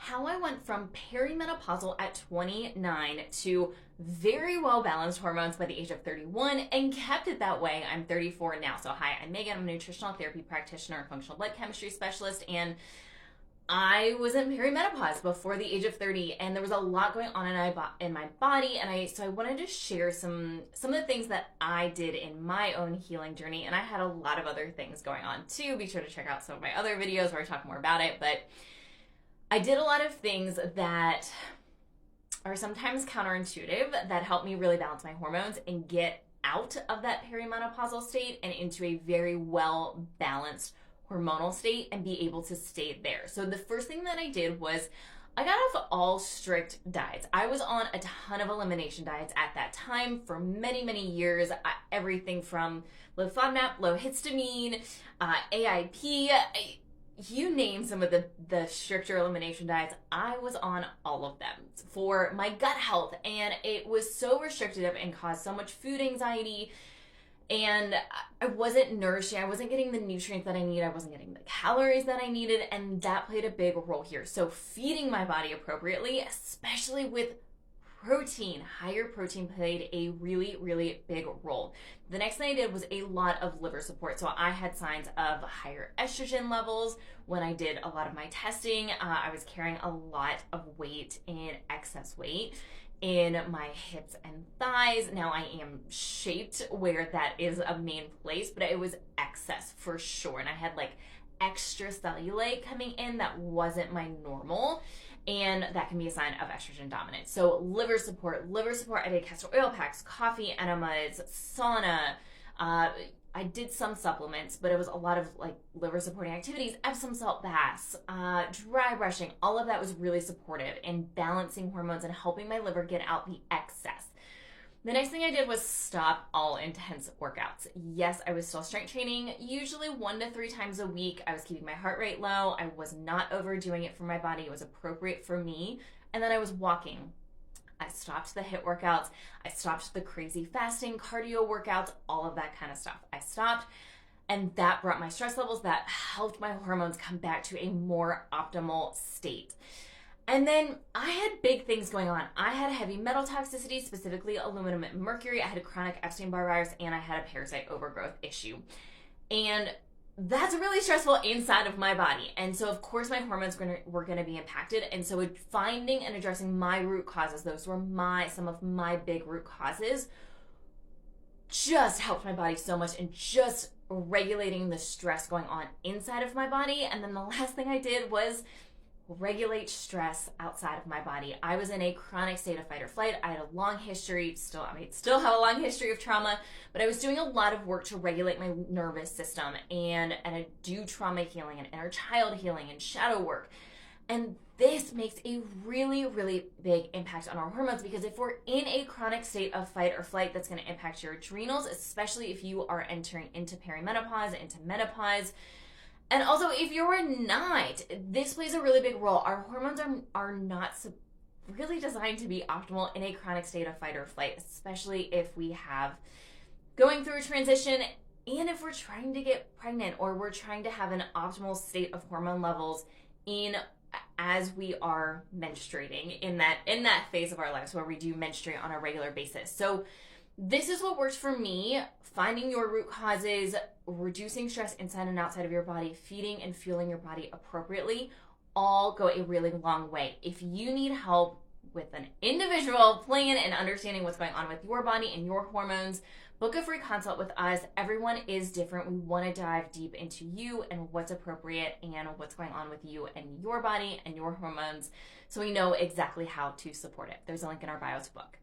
how I went from perimenopausal at 29 to very well balanced hormones by the age of 31 and kept it that way. I'm 34 now. So, hi, I'm Megan. I'm a nutritional therapy practitioner and functional blood chemistry specialist. And I was in perimenopause before the age of 30, and there was a lot going on in my body, and I wanted to share some of the things that I did in my own healing journey, and I had a lot of other things going on too. Be sure to check out some of my other videos where I talk more about it, but I did a lot of things that are sometimes counterintuitive that help me really balance my hormones and get out of that perimenopausal state and into a very well balanced hormonal state and be able to stay there. So the first thing that I did was I got off all strict diets. I was on a ton of elimination diets at that time for many, many years. Everything from low FODMAP, low histamine, AIP, you name some of the stricter elimination diets. I was on all of them for my gut health, and it was so restrictive and caused so much food anxiety. And I wasn't nourishing. I wasn't getting the nutrients that I need. I wasn't getting the calories that I needed. And that played a big role here. So feeding my body appropriately, especially with protein, higher protein played a really, really big role. The next thing I did was a lot of liver support. So I had signs of higher estrogen levels when I did a lot of my testing. I was carrying a lot of weight and excess weight in my hips and thighs. Now I am shaped where that is a main place, but it was excess for sure. And I had like extra cellulite coming in that wasn't my normal. And that can be a sign of estrogen dominance. So liver support, I did castor oil packs, coffee enemas, sauna. I did some supplements, but it was a lot of like liver supporting activities, Epsom salt baths, dry brushing. All of that was really supportive in balancing hormones and helping my liver get out the excess. The next thing I did was stop all intense workouts. Yes, I was still strength training, usually 1 to 3 times a week. I was keeping my heart rate low. I was not overdoing it for my body. It was appropriate for me. And then I was walking. I stopped the HIIT workouts. I stopped the crazy fasting, cardio workouts, all of that kind of stuff. I stopped, and that brought my stress levels. That helped my hormones come back to a more optimal state. And then I had big things going on. I had heavy metal toxicity, specifically aluminum and mercury. I had a chronic Epstein-Barr virus, and I had a parasite overgrowth issue. And that's really stressful inside of my body. And so, of course, my hormones were going to be impacted. And so finding and addressing my root causes, those were some of my big root causes, just helped my body so much and just regulating the stress going on inside of my body. And then the last thing I did was regulate stress outside of my body. I was in a chronic state of fight or flight. I had a long history, still have a long history of trauma, but I was doing a lot of work to regulate my nervous system and I do trauma healing and inner child healing and shadow work. And this makes a really, really big impact on our hormones, because if we're in a chronic state of fight or flight, that's going to impact your adrenals, especially if you are entering into perimenopause, into menopause. And also, if you're not, this plays a really big role. Our hormones are not really designed to be optimal in a chronic state of fight or flight, especially if we have going through a transition and if we're trying to get pregnant or we're trying to have an optimal state of hormone levels as we are menstruating in that phase of our lives where we do menstruate on a regular basis. So this is what works for me: finding your root causes, reducing stress inside and outside of your body, feeding and fueling your body appropriately, all go a really long way. If you need help with an individual plan and understanding what's going on with your body and your hormones, book a free consult with us. Everyone is different. We want to dive deep into you and what's appropriate and what's going on with you and your body and your hormones, so we know exactly how to support it. There's a link in our bio to book.